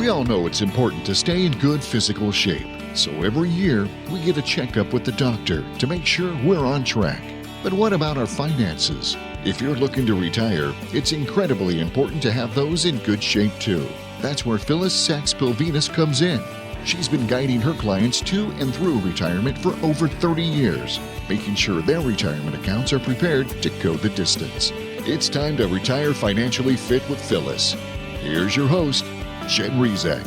We all know it's important to stay in good physical shape, so every year we get a checkup with the doctor to make sure we're on track. But what about our finances? If you're looking to retire, it's incredibly important to have those in good shape too. That's where Phillis Sachs-Pilvinus comes in. She's been guiding her clients to and through retirement for over 30 years, making sure their retirement accounts are prepared to go the distance. It's time to retire financially fit with Phillis. Here's your host, Jen Rizek.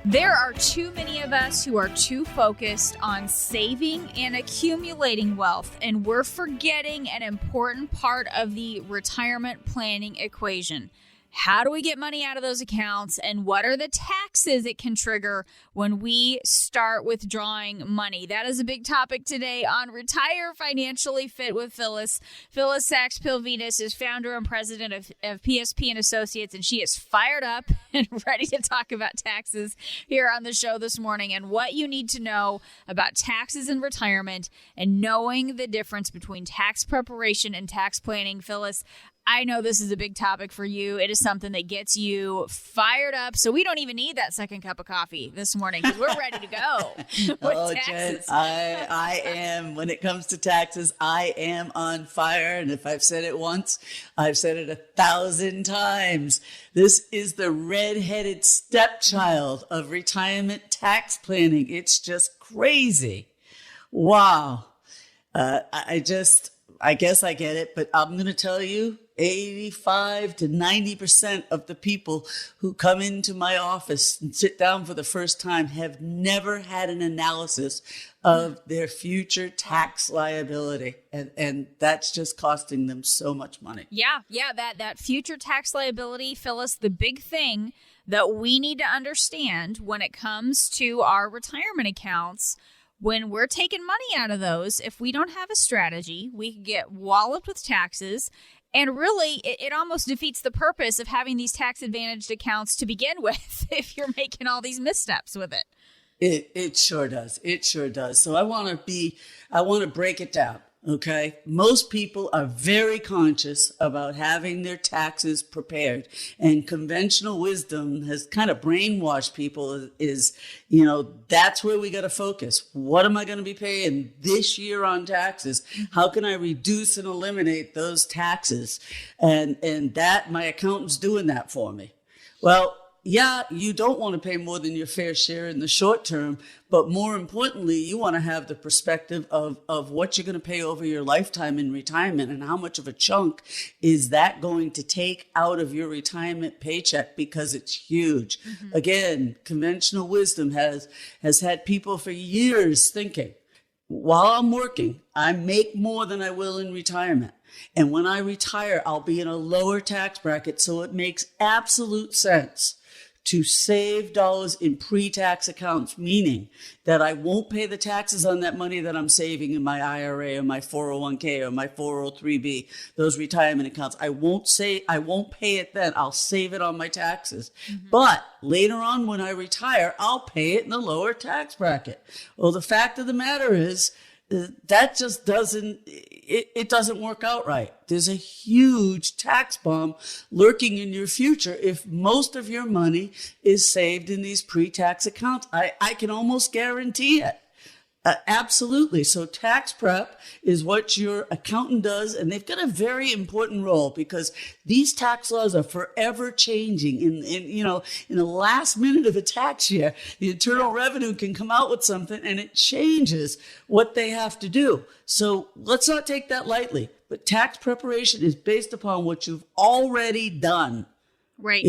There are too many of us who are too focused on saving and accumulating wealth, and we're forgetting an important part of the retirement planning equation. How do we get money out of those accounts, and what are the taxes it can trigger when we start withdrawing money? That is a big topic today on Retire Financially Fit with Phillis. Phillis Sachs-Pilvinus is founder and president of PSP and Associates, and she is fired up and ready to talk about taxes here on the show this morning and what you need to know about taxes and retirement and knowing the difference between tax preparation and tax planning. Phillis, I know this is a big topic for you. It is something that gets you fired up. So we don't even need that second cup of coffee this morning because we're ready to go. Oh, Jen, I am, when it comes to taxes, I am on fire. And if I've said it once, I've said it 1,000 times. This is the redheaded stepchild of retirement tax planning. It's just crazy. Wow. I guess I get it, but I'm going to tell you, 85 to 90% of the people who come into my office and sit down for the first time have never had an analysis of their future tax liability. And that's just costing them so much money. Yeah, that future tax liability, Phyllis, the big thing that we need to understand when it comes to our retirement accounts. When we're taking money out of those, if we don't have a strategy, we can get walloped with taxes. And really, it almost defeats the purpose of having these tax-advantaged accounts to begin with if you're making all these missteps with it. It sure does. It sure does. So I want to break it down. Okay. Most people are very conscious about having their taxes prepared, and conventional wisdom has kind of brainwashed people that's where we got to focus. What am I going to be paying this year on taxes? How can I reduce and eliminate those taxes? And that my accountant's doing that for me. Well, yeah, you don't want to pay more than your fair share in the short term, but more importantly, you want to have the perspective of what you're going to pay over your lifetime in retirement and how much of a chunk is that going to take out of your retirement paycheck, because it's huge. Mm-hmm. Again, conventional wisdom has had people for years thinking, while I'm working, I make more than I will in retirement. And when I retire, I'll be in a lower tax bracket, so it makes absolute sense to save dollars in pre-tax accounts, meaning that I won't pay the taxes on that money that I'm saving in my IRA or my 401k or my 403b, those retirement accounts. I won't pay it then. I'll save it on my taxes. Mm-hmm. But later on when I retire, I'll pay it in the lower tax bracket. Well, the fact of the matter is, that just doesn't work out right. There's a huge tax bomb lurking in your future if most of your money is saved in these pre-tax accounts. I can almost guarantee it. Absolutely. So tax prep is what your accountant does, and they've got a very important role because these tax laws are forever changing. In the last minute of a tax year, the Internal Revenue can come out with something and it changes what they have to do. So let's not take that lightly. But tax preparation is based upon what you've already done. Right.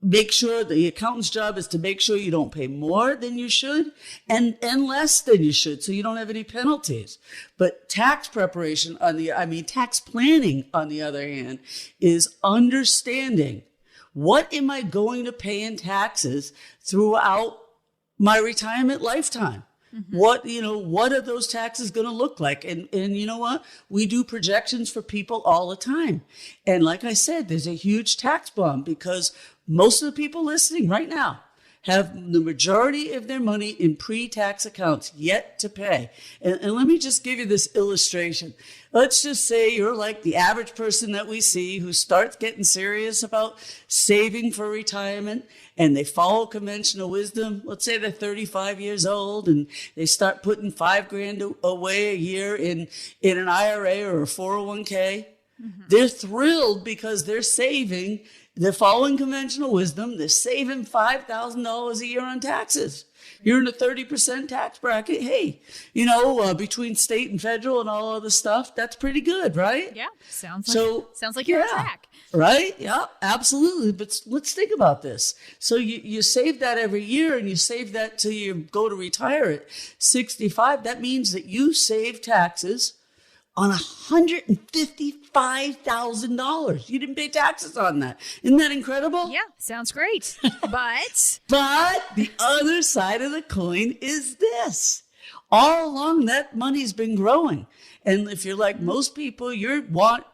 Make sure the accountant's job is to make sure you don't pay more than you should and less than you should, so you don't have any penalties. But tax preparation tax planning on the other hand is understanding what am I going to pay in taxes throughout my retirement lifetime. Mm-hmm. What are those taxes going to look like? And you know what? We do projections for people all the time. And like I said, there's a huge tax bomb because most of the people listening right now have the majority of their money in pre-tax accounts yet to pay. And let me just give you this illustration. Let's just say you're like the average person that we see who starts getting serious about saving for retirement, and they follow conventional wisdom. Let's say they're 35 years old and they start putting $5,000 away a year in an IRA or a 401k. Mm-hmm. They're thrilled because they're saving. They're following conventional wisdom. They're saving $5,000 a year on taxes. You're in a 30% tax bracket. Hey, between state and federal and all other stuff, that's pretty good, right? Yeah, sounds like you're on track. Right? Yeah, absolutely. But let's think about this. So you save that every year, and you save that till you go to retire at 65. That means that you save taxes on $155,000. You didn't pay taxes on that. Isn't that incredible? Yeah, sounds great. But the other side of the coin is this. All along, that money's been growing. And if you're like most people, you're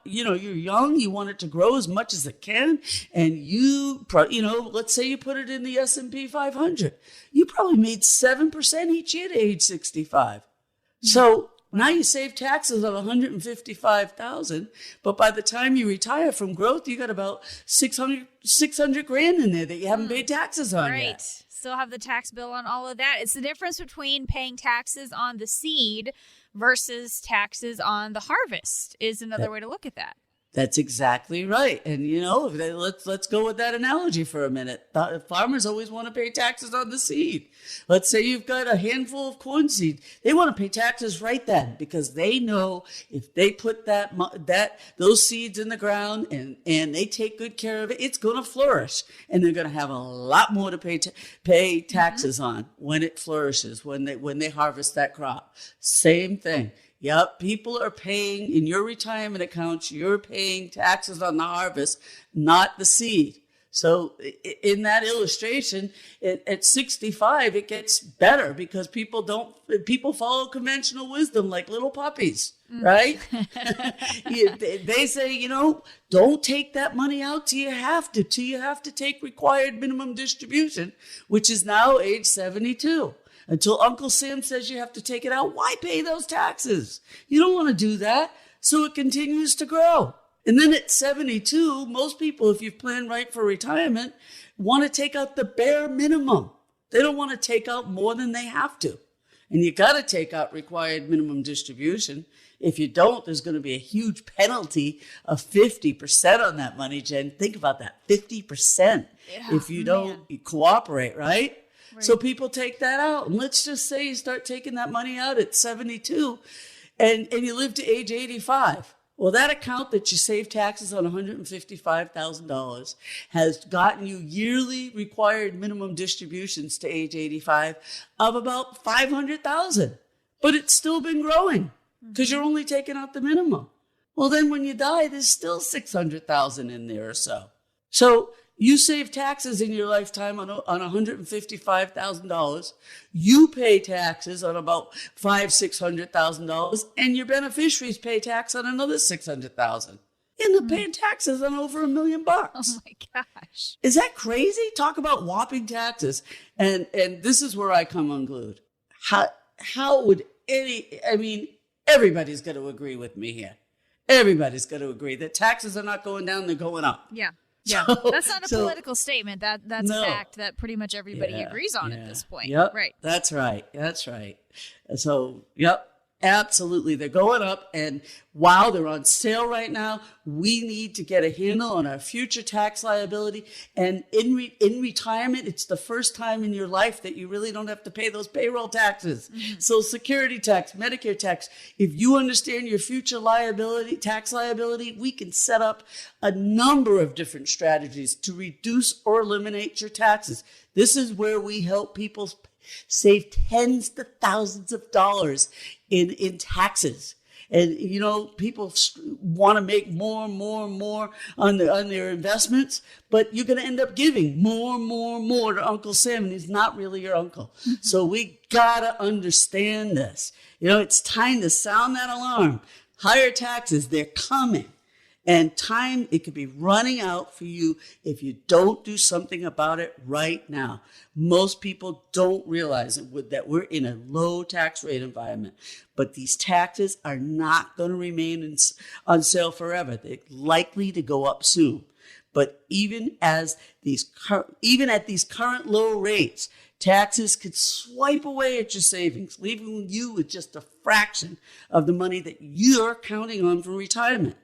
young, you want it to grow as much as it can. And let's say you put it in the S&P 500. You probably made 7% each year to age 65. So now you save taxes on $155,000, but by the time you retire from growth, you got about $600,000 in there that you haven't paid taxes on yet. Right. Still have the tax bill on all of that. It's the difference between paying taxes on the seed versus taxes on the harvest is another way to look at that. That's exactly right. And, let's go with that analogy for a minute. Farmers always want to pay taxes on the seed. Let's say you've got a handful of corn seed. They want to pay taxes right then because they know if they put those seeds in the ground and they take good care of it, it's going to flourish. And they're going to have a lot more to pay taxes on when it flourishes, when they harvest that crop. Same thing. Yep, people are paying in your retirement accounts, you're paying taxes on the harvest, not the seed. So in that illustration, at 65, it gets better because people follow conventional wisdom like little puppies, right? They say, don't take that money out till you have to take required minimum distribution, which is now age 72. Until Uncle Sam says you have to take it out, why pay those taxes? You don't want to do that. So it continues to grow. And then at 72, most people, if you've planned right for retirement, want to take out the bare minimum. They don't want to take out more than they have to. And you got to take out required minimum distribution. If you don't, there's going to be a huge penalty of 50% on that money, Jen. Think about that, 50% if you don't cooperate, right? Right. So people take that out. And let's just say you start taking that money out at 72 and you live to age 85. Well, that account that you save taxes on $155,000 has gotten you yearly required minimum distributions to age 85 of about $500,000. But it's still been growing because you're only taking out the minimum. Well, then when you die, there's still $600,000 in there or so. So you save taxes in your lifetime on $155,000. You pay taxes on about $600,000, and your beneficiaries pay tax on another $600,000. And they're paying taxes on over $1 million. Oh my gosh! Is that crazy? Talk about whopping taxes. And this is where I come unglued. How would everybody's going to agree with me here. Everybody's going to agree that taxes are not going down; they're going up. Yeah. Yeah, that's not a political statement. That's a fact that pretty much everybody agrees on at this point. Yep, right. That's right. So, yep, absolutely. They're going up. And while they're on sale right now, we need to get a handle on our future tax liability. And in retirement, it's the first time in your life that you really don't have to pay those payroll taxes. Mm-hmm. Social Security tax, Medicare tax. If you understand your future tax liability, we can set up a number of different strategies to reduce or eliminate your taxes. This is where we help people save tens to thousands of dollars in taxes. And, people want to make more and more and more on their investments, but you're going to end up giving more and more and more to Uncle Sam, and he's not really your uncle. So we got to understand this. It's time to sound that alarm. Higher taxes, they're coming. And time, it could be running out for you if you don't do something about it right now. Most people don't realize that we're in a low tax rate environment, but these taxes are not going to remain on sale forever. They're likely to go up soon. But even at these current low rates, taxes could swipe away at your savings, leaving you with just a fraction of the money that you're counting on for retirement.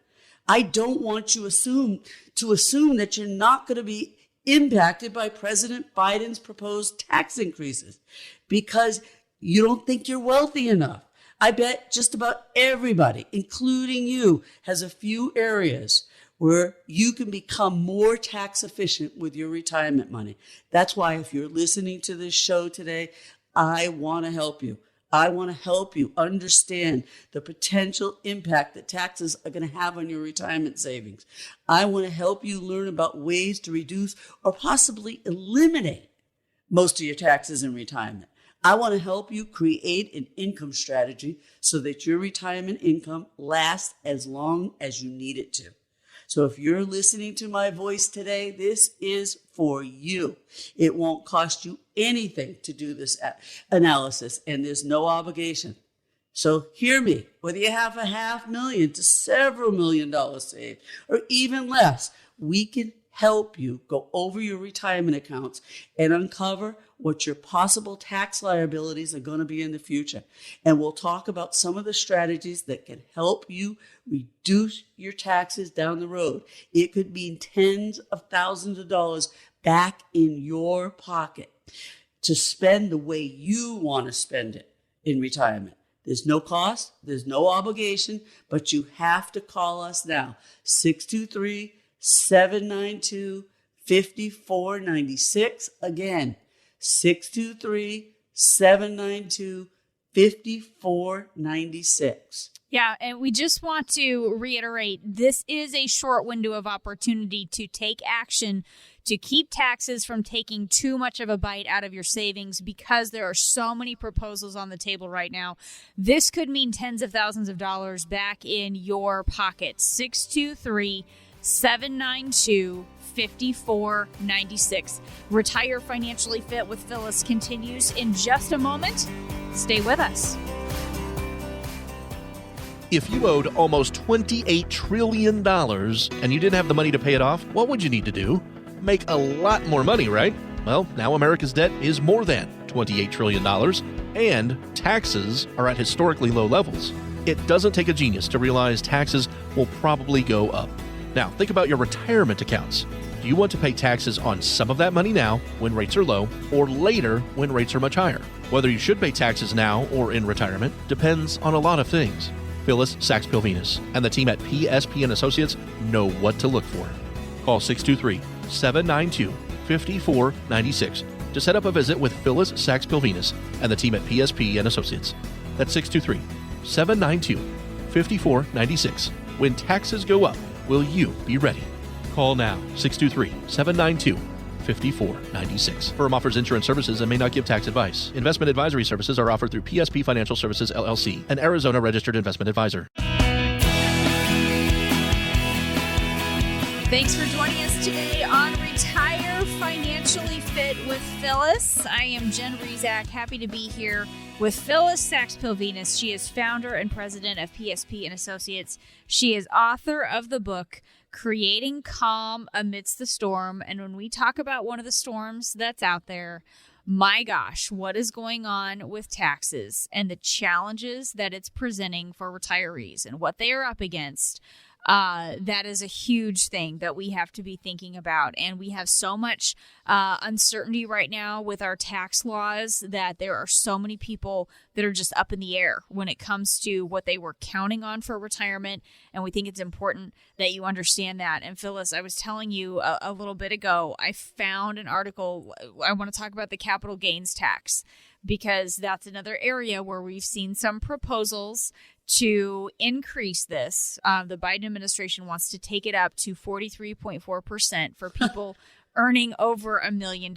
I don't want you to assume that you're not going to be impacted by President Biden's proposed tax increases because you don't think you're wealthy enough. I bet just about everybody, including you, has a few areas where you can become more tax efficient with your retirement money. That's why if you're listening to this show today, I want to help you. I want to help you understand the potential impact that taxes are going to have on your retirement savings. I want to help you learn about ways to reduce or possibly eliminate most of your taxes in retirement. I want to help you create an income strategy so that your retirement income lasts as long as you need it to. So if you're listening to my voice today, this is for you. It won't cost you anything to do this analysis, and there's no obligation. So hear me, whether you have $500,000 to several $1 million saved, or even less, we can help you go over your retirement accounts and uncover what your possible tax liabilities are going to be in the future. And we'll talk about some of the strategies that can help you reduce your taxes down the road. It could mean tens of thousands of dollars back in your pocket to spend the way you want to spend it in retirement. There's no cost, there's no obligation, but you have to call us now. 623-792-5496. Again, 623-792-5496. Yeah, and we just want to reiterate, this is a short window of opportunity to take action to keep taxes from taking too much of a bite out of your savings because there are so many proposals on the table right now. This could mean tens of thousands of dollars back in your pocket. 623-792-5496. Retire Financially Fit with Phyllis continues in just a moment. Stay with us. If you owed almost $28 trillion and you didn't have the money to pay it off, what would you need to do? Make a lot more money, right? Well, now America's debt is more than $28 trillion, and taxes are at historically low levels. It doesn't take a genius to realize taxes will probably go up. Now, think about your retirement accounts. Do you want to pay taxes on some of that money now, when rates are low, or later, when rates are much higher? Whether you should pay taxes now or in retirement depends on a lot of things. Phillis, Sachs Pilvinus, and the team at PSP & Associates know what to look for. Call 623-792-5496 to set up a visit with Phillis, Sachs Pilvinus, and the team at PSP & Associates. That's 623-792-5496. When taxes go up, will you be ready? Call now, 623-792-5496. Firm offers insurance services and may not give tax advice. Investment advisory services are offered through PSP Financial Services, LLC, an Arizona registered investment advisor. Thanks for joining us today on Retire Financially Fit with Phyllis. I am Jen Rezac, happy to be here with Phillis Sachs Pilvinus. She is founder and president of PSP & Associates. She is author of the book, Creating Calm Amidst the Storm. And when we talk about one of the storms that's out there, my gosh, what is going on with taxes and the challenges that it's presenting for retirees and what they are up against. That is a huge thing that we have to be thinking about. And we have so much uncertainty right now with our tax laws that there are so many people that are just up in the air when it comes to what they were counting on for retirement. And we think it's important that you understand that. And Phyllis, I was telling you a little bit ago, I found an article. I want to talk about the capital gains tax, because that's another area where we've seen some proposals to increase this. The Biden administration wants to take it up to 43.4% for people earning over $1 million.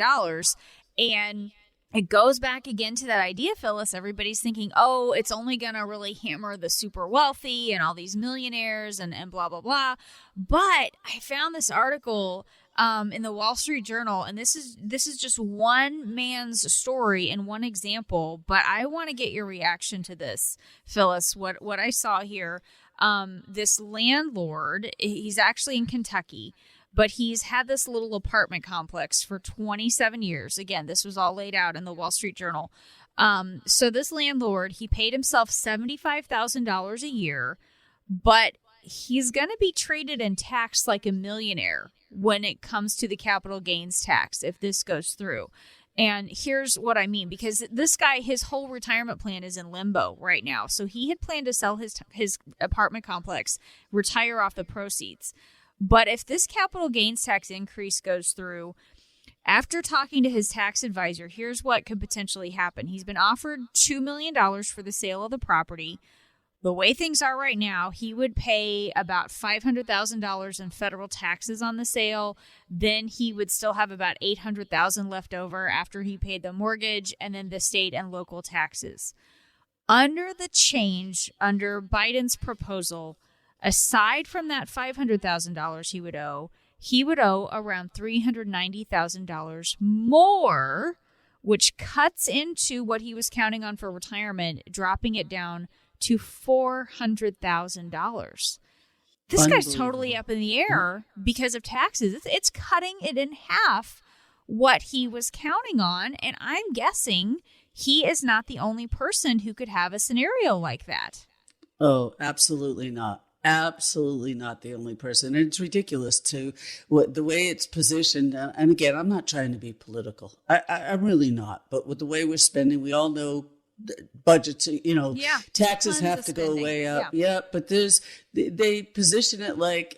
And it goes back again to that idea, Phyllis. Everybody's thinking, oh, it's only going to really hammer the super wealthy and all these millionaires and blah, blah, blah. But I found this article in the Wall Street Journal, and this is just one man's story and one example, but I want to get your reaction to this, Phyllis, what I saw here. This landlord, he's actually in Kentucky, but he's had this little apartment complex for 27 years. Again, this was all laid out in the Wall Street Journal. So this landlord, he paid himself $75,000 a year, but he's going to be treated and taxed like a millionaire when it comes to the capital gains tax if this goes through. And here's what I mean, because this guy, his whole retirement plan is in limbo right now. So he had planned to sell his apartment complex, retire off the proceeds. But if this capital gains tax increase goes through, after talking to his tax advisor, here's what could potentially happen. He's been offered $2 million for the sale of the property. The way things are right now, he would pay about $500,000 in federal taxes on the sale. Then he would still have about $800,000 left over after he paid the mortgage and then the state and local taxes. Under the change, under Biden's proposal, aside from that $500,000 he would owe around $390,000 more, which cuts into what he was counting on for retirement, dropping it down to $400,000. This guy's totally up in the air because of taxes. It's cutting it in half what he was counting on, and I'm guessing he is not the only person who could have a scenario like that. Oh, absolutely not. Absolutely not the only person. And it's ridiculous to the way it's positioned. And again, I'm not trying to be political. I'm really not. But with the way we're spending, we all know budgets, taxes have to go way up. Yeah. But they position it like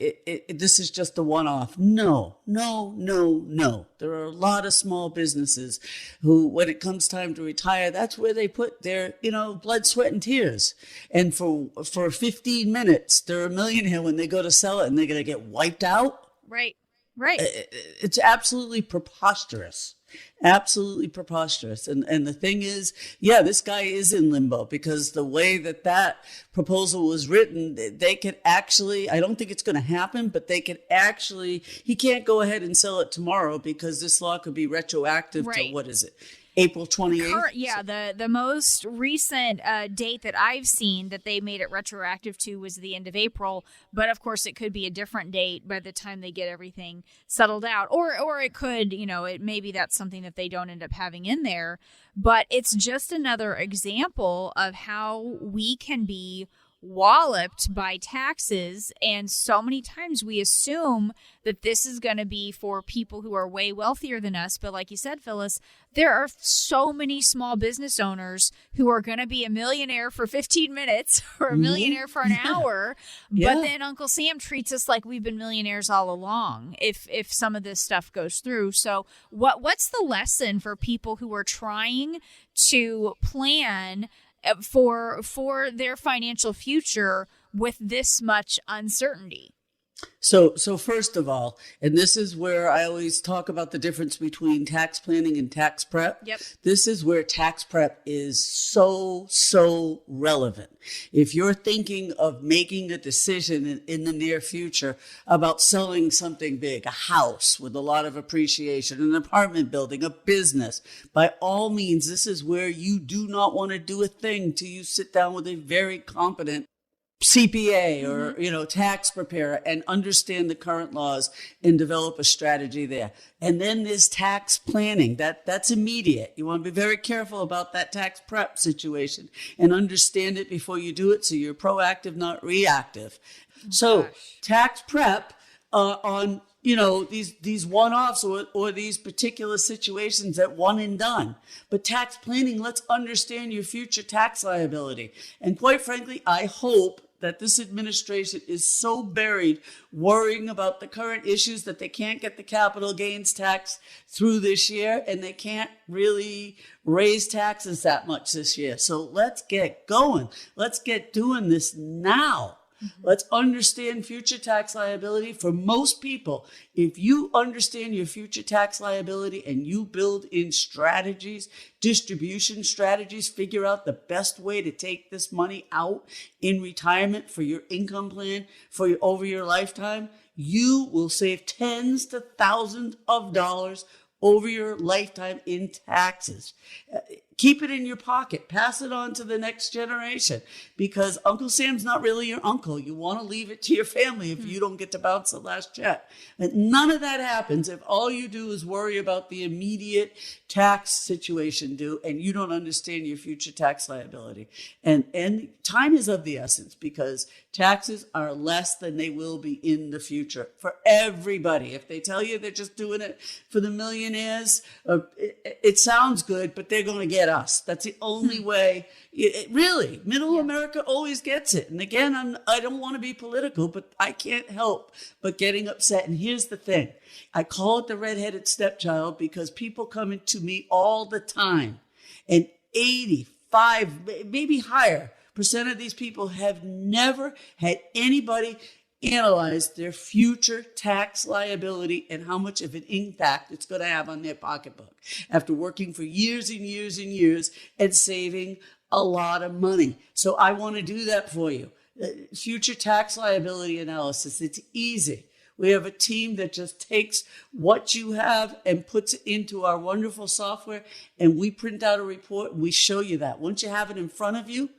this is just a one-off. No. There are a lot of small businesses who, when it comes time to retire, that's where they put their, blood, sweat, and tears. And for 15 minutes, they're a millionaire when they go to sell it and they're going to get wiped out. Right. It's absolutely preposterous. Absolutely preposterous. And the thing is, this guy is in limbo because the way that proposal was written, they could actually, I don't think it's going to happen, but he can't go ahead and sell it tomorrow because this law could be retroactive to, what is it? April 28th? The most recent date that I've seen that they made it retroactive to was the end of April. But, of course, it could be a different date by the time they get everything settled out. Or it could, maybe that's something that they don't end up having in there. But it's just another example of how we can be walloped by taxes, and so many times we assume that this is going to be for people who are way wealthier than us. But like you said, Phyllis, there are so many small business owners who are going to be a millionaire for 15 minutes or a millionaire for an hour, but then Uncle Sam treats us like we've been millionaires all along if some of this stuff goes through. So what's the lesson for people who are trying to plan for their financial future with this much uncertainty? So first of all, and this is where I always talk about the difference between tax planning and tax prep. Yep. This is where tax prep is so relevant. If you're thinking of making a decision in the near future about selling something big, a house with a lot of appreciation, an apartment building, a business, by all means, this is where you do not want to do a thing till you sit down with a very competent CPA or, tax preparer and understand the current laws and develop a strategy there. And then there's tax planning. That's immediate. You want to be very careful about that tax prep situation and understand it before you do it so you're proactive, not reactive. Tax prep on these one-offs or these particular situations that one and done. But tax planning, let's understand your future tax liability. And quite frankly, I hope that this administration is so buried worrying about the current issues that they can't get the capital gains tax through this year, and they can't really raise taxes that much this year. So let's get going. Let's get doing this now. Let's understand future tax liability. For most people, if you understand your future tax liability and you build in strategies, distribution strategies, figure out the best way to take this money out in retirement for your income plan over your lifetime, you will save tens to thousands of dollars over your lifetime in taxes. Keep it in your pocket. Pass it on to the next generation, because Uncle Sam's not really your uncle. You want to leave it to your family if you don't get to bounce the last check. And none of that happens if all you do is worry about the immediate tax situation and you don't understand your future tax liability. And time is of the essence, because taxes are less than they will be in the future for everybody. If they tell you they're just doing it for the millionaires, it sounds good, but they're going to get us. That's the only way. Really, middle America always gets it. And again, I don't want to be political, but I can't help but getting upset. And here's the thing. I call it the redheaded stepchild because people come into me all the time, and 85, maybe higher percent of these people have never had anybody analyze their future tax liability and how much of an impact it's going to have on their pocketbook after working for years and years and years and saving a lot of money. So I want to do that for you. Future tax liability analysis. It's easy. We have a team that just takes what you have and puts it into our wonderful software, and we print out a report and we show you that. Once you have it in front of you,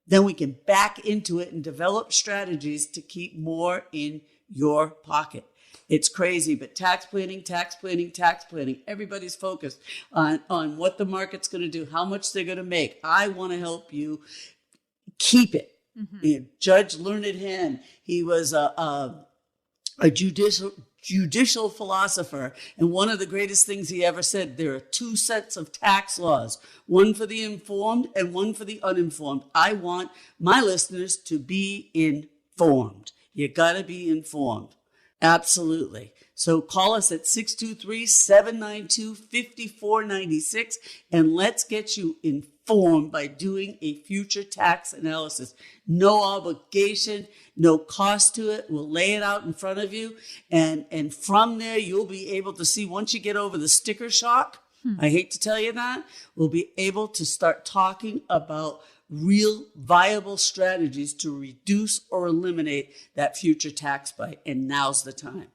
then we can back into it and develop strategies to keep more in your pocket. It's crazy, but tax planning, everybody's focused on what the market's going to do, how much they're going to make. I want to help you keep it. Judge Learned Hand, he was a judicial philosopher, and one of the greatest things he ever said, there are two sets of tax laws, one for the informed and one for the uninformed. I want my listeners to be informed. You got to be informed. Absolutely. So call us at 623-792-5496 and let's get you informed by doing a future tax analysis. No obligation, no cost to it. We'll lay it out in front of you. And from there, you'll be able to see, once you get over the sticker shock, I hate to tell you that, we'll be able to start talking about real viable strategies to reduce or eliminate that future tax bite. And now's the time.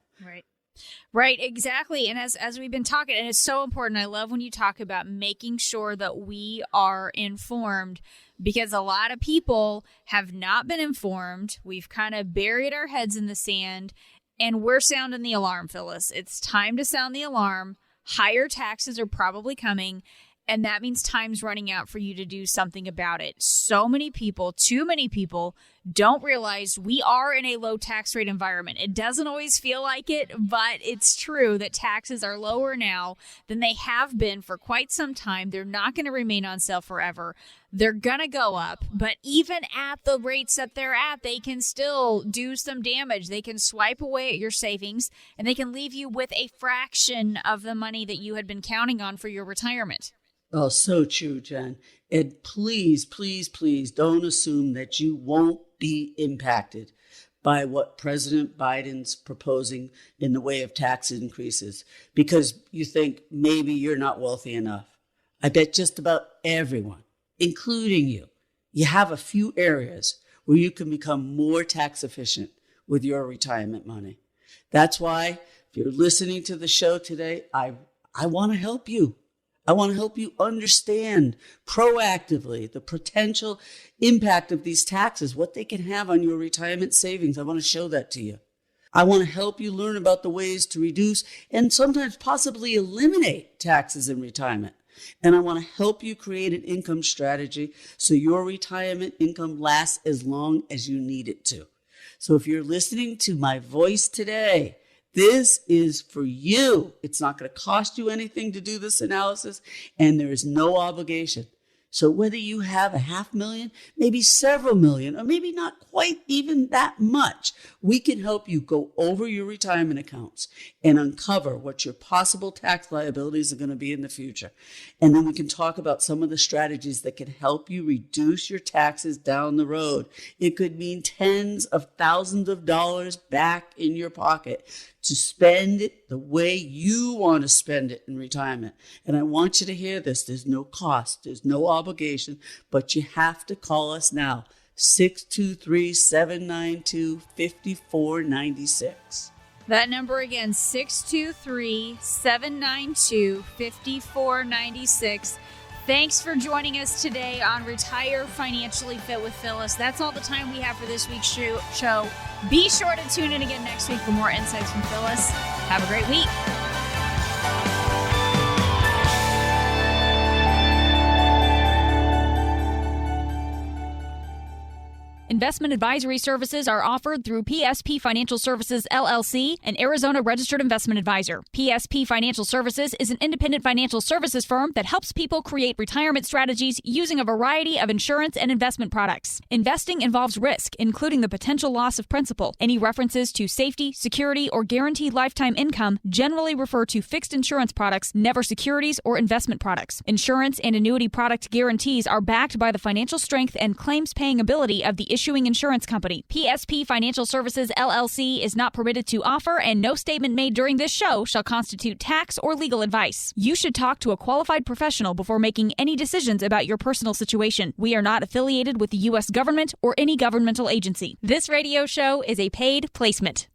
Right, exactly. And as we've been talking, and it's so important, I love when you talk about making sure that we are informed, because a lot of people have not been informed. We've kind of buried our heads in the sand, and we're sounding the alarm, Phyllis. It's time to sound the alarm. Higher taxes are probably coming, and that means time's running out for you to do something about it. So many people, too many people, don't realize we are in a low tax rate environment. It doesn't always feel like it, but it's true that taxes are lower now than they have been for quite some time. They're not going to remain on sale forever. They're going to go up, but even at the rates that they're at, they can still do some damage. They can swipe away at your savings, and they can leave you with a fraction of the money that you had been counting on for your retirement. Oh, so true, Jen. And please, please, please don't assume that you won't be impacted by what President Biden's proposing in the way of tax increases, because you think maybe you're not wealthy enough. I bet just about everyone, including you have a few areas where you can become more tax efficient with your retirement money. That's why, if you're listening to the show today, I want to help you. I want to help you understand proactively the potential impact of these taxes, what they can have on your retirement savings. I want to show that to you. I want to help you learn about the ways to reduce and sometimes possibly eliminate taxes in retirement. And I want to help you create an income strategy so your retirement income lasts as long as you need it to. So if you're listening to my voice today, this is for you. It's not going to cost you anything to do this analysis, and there is no obligation. So whether you have $500,000, maybe several million, or maybe not quite even that much, we can help you go over your retirement accounts and uncover what your possible tax liabilities are going to be in the future. And then we can talk about some of the strategies that can help you reduce your taxes down the road. It could mean tens of thousands of dollars back in your pocket to spend it the way you want to spend it in retirement. And I want you to hear this. There's no cost. There's no obligation, but you have to call us now. 623-792-5496. That number again, 623-792-5496. Thanks for joining us today on Retire Financially Fit with Phyllis. That's all the time we have for this week's show. Be sure to tune in again next week for more insights from Phyllis. Have a great week. Investment advisory services are offered through PSP Financial Services, LLC, an Arizona registered investment advisor. PSP Financial Services is an independent financial services firm that helps people create retirement strategies using a variety of insurance and investment products. Investing involves risk, including the potential loss of principal. Any references to safety, security, or guaranteed lifetime income generally refer to fixed insurance products, never securities or investment products. Insurance and annuity product guarantees are backed by the financial strength and claims-paying ability of the issuing insurance company. PSP Financial Services, LLC is not permitted to offer, and no statement made during this show shall constitute tax or legal advice. You should talk to a qualified professional before making any decisions about your personal situation. We are not affiliated with the U.S. government or any governmental agency. This radio show is a paid placement.